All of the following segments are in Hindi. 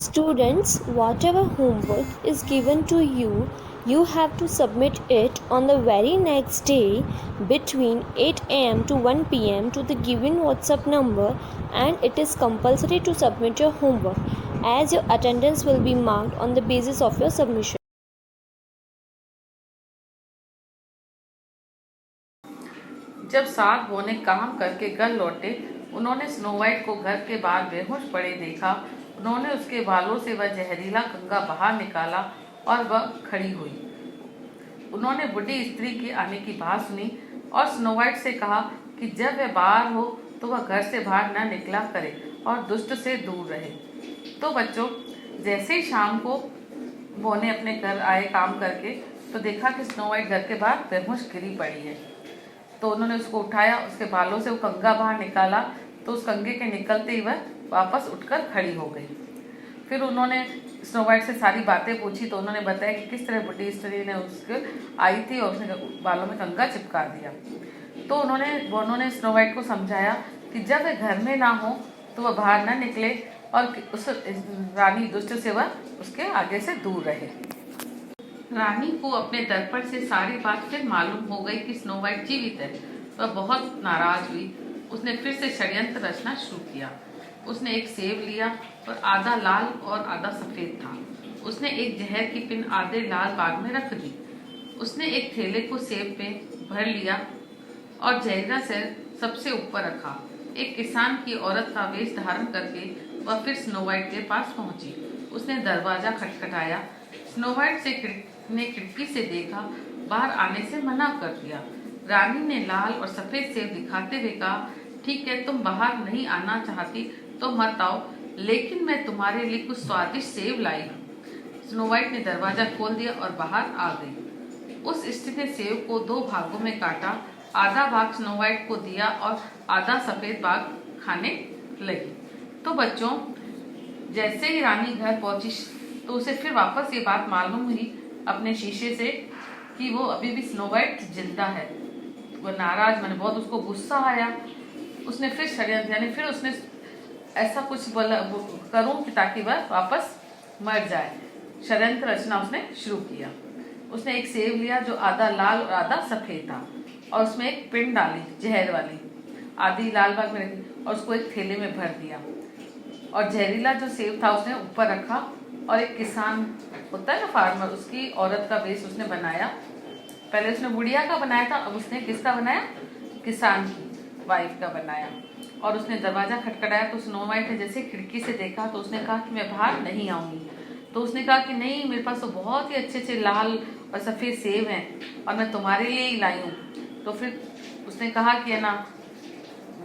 Students, whatever homework is given to you, you have to submit it on the very next day between 8 am to 1 pm to the given WhatsApp number, and it is compulsory to submit your homework as your attendance will be marked on the basis of your submission. जब सात बोने काम करके घर लौटे, उन्होंने स्नो वाइट को घर के बाहर बेहोश पड़े देखा। उन्होंने उसके बालों से वह जहरीला कंघा बाहर निकाला और वह खड़ी हुई। उन्होंने बूढ़ी स्त्री के आने की बात सुनी और स्नो वाइट से कहा कि जब वह बाहर हो तो वह घर से बाहर न निकला करे और दुष्ट से दूर रहे। तो बच्चों, जैसे ही शाम को बोने अपने घर आए काम करके, तो देखा कि स्नो वाइट घर के बाहर बेहोश गिरी पड़ी है। तो उन्होंने उसको उठाया, उसके बालों से वो कंघा बाहर निकाला, तो उस कंघे के निकलते ही वह वापस उठकर खड़ी हो गई। फिर उन्होंने स्नो वाइट से सारी बातें पूछी, तो उन्होंने बताया कि किस तरह बुढ़ी स्त्री ने उसके आई थी और उसने बालों में कंघा चिपका दिया। तो उन्होंने स्नो वाइट को समझाया कि जब वह घर में ना हो तो वह बाहर ना निकले और उस रानी दुष्ट से वह उसके आगे से दूर रहे। रानी को अपने दर्पण से सारी बात फिर मालूम हो गई कि स्नो वाइट जीवित है। वह बहुत नाराज हुई। उसने फिर से षड्यंत्र रचना शुरू किया। उसने एक सेब लिया और आधा लाल और आधा सफेद था। उसने एक जहर की पिन आधे लाल बाग में रख दी। उसने एक थैले को सेब पे भर लिया और जहरीला सेब सबसे ऊपर रखा। एक किसान की औरत का वेश धारण करके वह फिर स्नो वाइट के पास पहुंची। उसने दरवाजा खटखटाया। स्नो वाइट ने खिड़की से देखा, बाहर आने से मना कर दिया। रानी ने लाल और सफेद सेब दिखाते हुए कहा, ठीक है, तुम बाहर नहीं आना चाहती तो मत आओ, लेकिन मैं तुम्हारे लिए कुछ स्वादिष्ट सेब लाई हूँ। स्नो वाइट ने दरवाजा खोल दिया और बाहर आ गई। उस स्त्री ने सेब को दो भागों में काटा। आधा भाग स्नो वाइट को दिया और आधा सफेद भाग खाने लगी। तो बच्चों, जैसे ही रानी घर पहुंची तो उसे फिर वापस ये बात मालूम हुई अपने शीशे से कि वो अभी भी स्नो वाइट जिंदा है। वो नाराज, मैंने बहुत उसको गुस्सा आया। उसने फिर षड्यंत्र, यानी फिर उसने ऐसा कुछ करूं कि ताकि वह वापस मर जाए। षड्यंत्र रचना उसने शुरू किया। उसने एक सेब लिया जो आधा लाल और आधा सफेद था और उसमें एक पिन डाली जहर वाली, आधी लाल बाग में रखी और उसको एक थैले में भर दिया। और जहरीला जो सेब था उसने ऊपर रखा और एक किसान होता है ना, फार्मर, उसकी औरत का वेश उसने बनाया। पहले उसने बुढ़िया का बनाया था, अब उसने किसका बनाया? किसान की वाइफ का बनाया। और उसने दरवाजा खटखटाया तो स्नो वाइट ने जैसे खिड़की से देखा तो उसने कहा कि मैं बाहर नहीं आऊंगी। तो उसने कहा कि नहीं, मेरे पास तो बहुत ही अच्छे अच्छे लाल और सफ़ेद सेब हैं और मैं तुम्हारे लिए ही लाई हूँ। तो फिर उसने कहा कि है ना,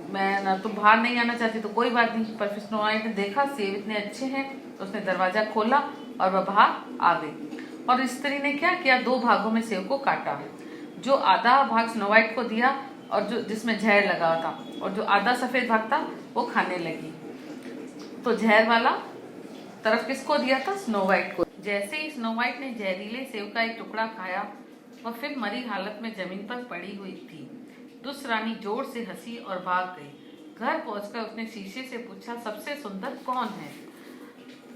मैं ना, तुम बाहर नहीं आना चाहती तो कोई बात नहीं। पर फिर स्नो वाइट ने देखा सेब इतने अच्छे हैं तो उसने दरवाजा खोला और वह बाहर आ गई। और स्त्री ने क्या किया, दो भागों में सेब को काटा। जो आधा भाग स्नो वाइट को दिया और जो जिसमें जहर लगा था, और जो आधा सफेद भाग था वो खाने लगी। तो जहर वाला तरफ किसको दिया था? स्नो वाइट को। जैसे ही स्नो वाइट ने जहरीले सेब का एक टुकड़ा खाया, वह फिर मरी हालत में जमीन पर पड़ी हुई थी। दुष्ट रानी जोर से हंसी और भाग गई। घर पहुंचकर उसने शीशे से पूछा, सबसे सुंदर कौन है?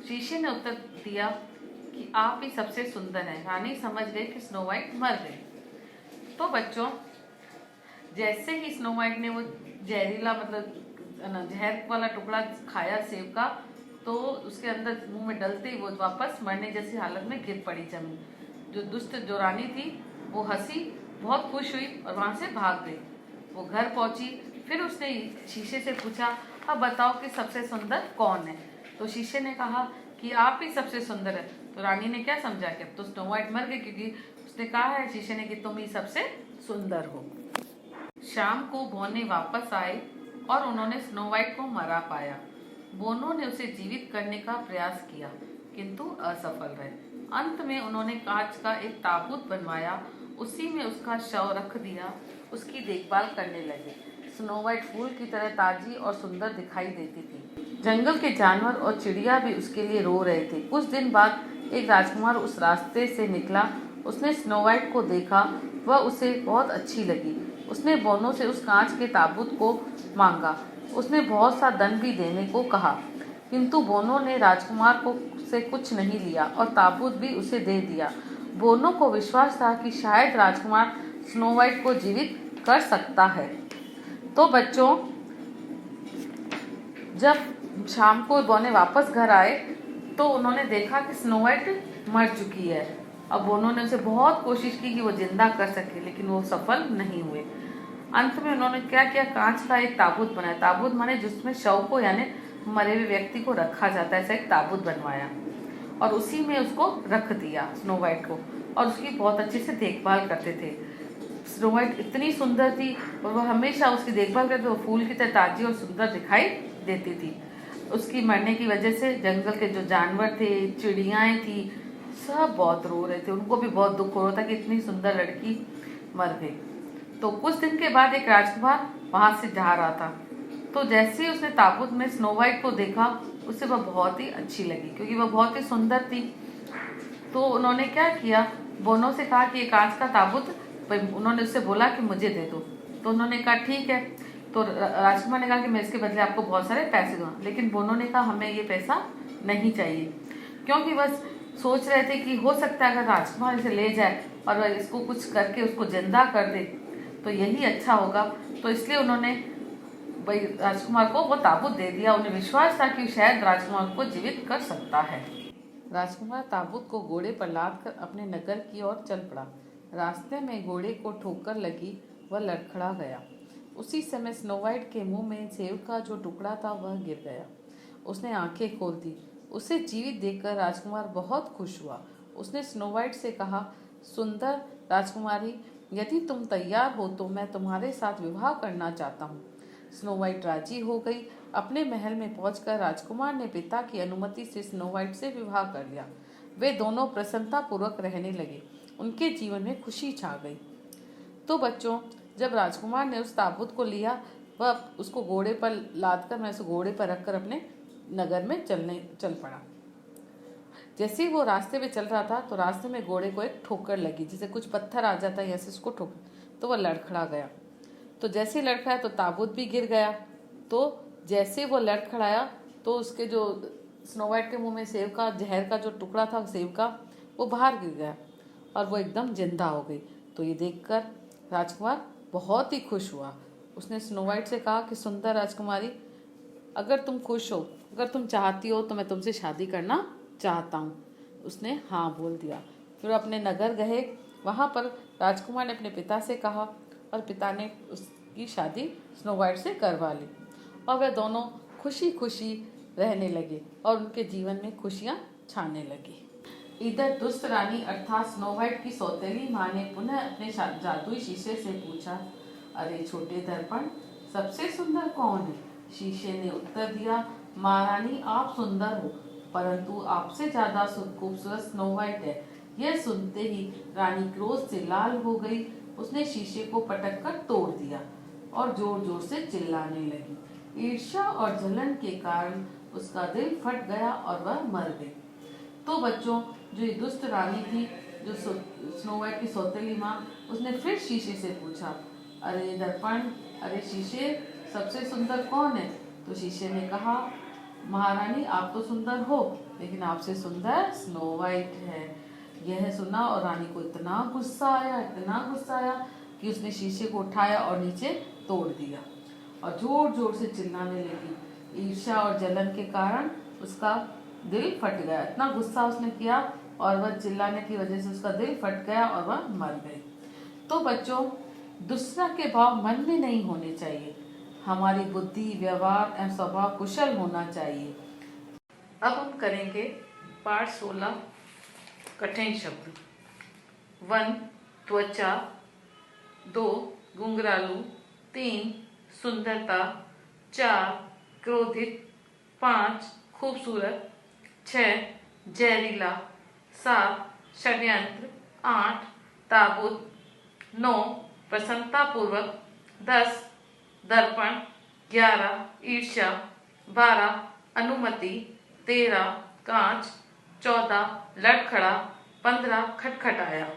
शीशे ने उत्तर दिया कि आप ही सबसे सुंदर हैं। रानी समझ गई कि स्नो वाइट मर गई। तो बच्चों, जैसे ही स्नो वाइट ने वो जहरीला जहर वाला टुकड़ा खाया सेब का, तो उसके अंदर मुंह में डलते ही वो वापस मरने जैसी हालत में गिर पड़ी जमीन। जो रानी थी वो हंसी, बहुत खुश हुई और वहां से भाग गई। वो घर पहुंची, फिर उसने शीशे से पूछा, अब बताओ कि सबसे सुंदर कौन है? तो शीशे ने कहा कि आप ही सबसे सुंदर है। तो रानी ने क्या समझा कि अब तो स्नो वाइट मर गई, क्योंकि उसने कहा है शीशे ने कि तुम ही सबसे सुंदर हो। शाम को बोने वापस आए और उन्होंने स्नो वाइट को मरा पाया। बोनों ने उसे जीवित करने का प्रयास किया किंतु असफल रहे। अंत में उन्होंने कांच का एक ताबूत बनवाया, उसी में उसका शव रख दिया। उसकी देखभाल करने लगे। स्नो वाइट फूल की तरह ताजी और सुंदर दिखाई देती थी। जंगल के जानवर और चिड़िया भी उसके लिए रो रहे थे। कुछ दिन बाद एक राजकुमार उस रास्ते से निकला। उसने स्नो वाइट को देखा, वह उसे बहुत अच्छी लगी। उसने बोनो से उस कांच के ताबूत को मांगा। उसने बहुत सा धन भी देने को कहा। किंतु बोनो ने राजकुमार को से कुछ नहीं लिया और ताबूत भी उसे दे दिया। बोनो को विश्वास था कि शायद राजकुमार स्नो वाइट को जीवित कर सकता है। तो बच्चों, जब शाम को बोने वापस घर आए तो उन्होंने देखा कि स्नो वाइट मर चुकी है। अब बोनो ने उसे बहुत कोशिश की कि वो जिंदा कर सके, लेकिन वो सफल नहीं हुए। अंत में उन्होंने क्या किया, कांच का एक ताबूत बनाया। ताबूत माने जिसमें शव को यानी मरे हुए व्यक्ति को रखा जाता है, ऐसा एक ताबूत बनवाया और उसी में उसको रख दिया स्नो वाइट को, और उसकी बहुत अच्छे से देखभाल करते थे। स्नो वाइट इतनी सुंदर थी और वह हमेशा उसकी देखभाल करते, वो फूल की तरह ताजी और सुंदर दिखाई देती थी। उसकी मरने की वजह से जंगल के जो जानवर थे, चिड़ियाएँ थी, सब बहुत रो रहे थे। उनको भी बहुत दुख हो रहा था कि इतनी सुंदर लड़की मर गई। तो कुछ दिन के बाद एक राजकुमार वहां से जा रहा था, तो जैसे ही उसने ताबूत में स्नो वाइट को देखा, उसे वह बहुत ही अच्छी लगी क्योंकि वह बहुत ही सुंदर थी। तो उन्होंने क्या किया, बोनो से कहा कि ये कांच का ताबूत, उन्होंने उससे बोला कि मुझे दे दो। तो उन्होंने कहा ठीक है। तो राजकुमार ने कहा कि मैं इसके बदले आपको बहुत सारे पैसे दूंगा, लेकिन बोनो ने कहा हमें ये पैसा नहीं चाहिए, क्योंकि बस सोच रहे थे कि हो सकता है अगर राजकुमार इसे ले जाए और इसको कुछ करके उसको जिंदा कर दे तो यही अच्छा होगा। तो इसलिए उन्होंने भाई राजकुमार को वो ताबूत दे दिया। उन्हें विश्वास था कि शायद राजकुमार को जीवित कर सकता है। राजकुमार ताबूत को घोड़े पर लाद कर अपने नगर की ओर चल पड़ा। रास्ते में घोड़े को ठोकर लगी, वह लड़खड़ा गया। उसी समय स्नो वाइट के मुंह में सेब का जो टुकड़ा था वह गिर गया। उसने आंखें खोल दी। उसे जीवित देखकर राजकुमार बहुत खुश हुआ। उसने स्नो वाइट से कहा, सुंदर राजकुमारी, यदि तुम तैयार हो तो मैं तुम्हारे साथ विवाह करना चाहता हूँ। स्नो वाइट राजी हो गई। अपने महल में पहुंचकर राजकुमार ने पिता की अनुमति से स्नो वाइट से विवाह कर लिया। वे दोनों प्रसन्नता पूर्वक रहने लगे। उनके जीवन में खुशी छा गई। तो बच्चों, जब राजकुमार ने उस ताबूत को लिया, वह उसको घोड़े पर लाद कर, मैं उसे घोड़े पर रखकर अपने नगर में चल पड़ा। जैसे ही वो रास्ते में चल रहा था तो रास्ते में घोड़े को एक ठोकर लगी, जिसे कुछ पत्थर आ जाता है ऐसे उसको ठोकर, तो वह लड़खड़ा गया। तो जैसे ही लड़खड़ाया तो ताबूत भी गिर गया। तो जैसे वो लड़खड़ाया तो उसके जो स्नो वाइट के मुंह में सेब का जहर का जो टुकड़ा था सेब का, वो बाहर गिर गया और वो एकदम जिंदा हो गई। तो ये देखकर राजकुमार बहुत ही खुश हुआ। उसने स्नो वाइट से कहा कि सुंदर राजकुमारी, अगर तुम खुश हो, अगर तुम चाहती हो तो मैं तुमसे शादी करना चाहता हूँ। उसने हाँ बोल दिया। फिर अपने नगर गए। वहाँ पर राजकुमार ने अपने पिता से कहा और पिता ने उसकी शादी स्नो वाइट से करवा ली और वे दोनों खुशी खुशी रहने लगे और उनके जीवन में खुशियाँ छाने लगी। इधर दुष्ट रानी अर्थात स्नो वाइट की सौतेली माँ ने पुनः अपने जादुई शीशे से पूछा, अरे छोटे दर्पण, सबसे सुंदर कौन है? शीशे ने उत्तर दिया, महारानी आप सुंदर हो, परंतु आपसे ज्यादा खूबसूरत स्नो वाइट है। यह सुनते ही रानी क्रोध से लाल हो गई। उसने शीशे को पटक कर तोड़ दिया और जोर जोर से चिल्लाने लगी। ईर्ष्या और जलन के कारण उसका दिल फट गया और वह मर गई। तो बच्चों, जो ये दुष्ट रानी थी, जो स्नो वाइट की सौतेली माँ, उसने फिर शीशे से पूछा, अरे दर्पण, अरे शीशे, सबसे सुंदर कौन है? तो शीशे ने कहा, महारानी आप तो सुंदर हो, लेकिन आपसे सुंदर स्नो वाइट है। यह सुना और रानी को इतना गुस्सा आया कि उसने शीशे को उठाया और नीचे तोड़ दिया और जोर जोर से चिल्लाने लगी। ईर्ष्या और जलन के कारण उसका दिल फट गया। इतना गुस्सा उसने किया और वह चिल्लाने की वजह से उसका दिल फट गया और वह मर गई। तो बच्चों, दूसरा के भाव मन में नहीं होने चाहिए। हमारी बुद्धि, व्यवहार एवं स्वभाव कुशल होना चाहिए। अब हम करेंगे पाठ 16 कठिन शब्द। 1 त्वचा, 2 घुंघरालू, 3 सुंदरता, 4 क्रोधित, 5 खूबसूरत, 6 जहरीला, 7 षड्यंत्र, 8 ताबूत, 9 प्रसन्नतापूर्वक, 10 दर्पण, 11 ईर्ष्या, 12 अनुमति, 13 कांच, 14 लड़खड़ा, 15 खटखटाया।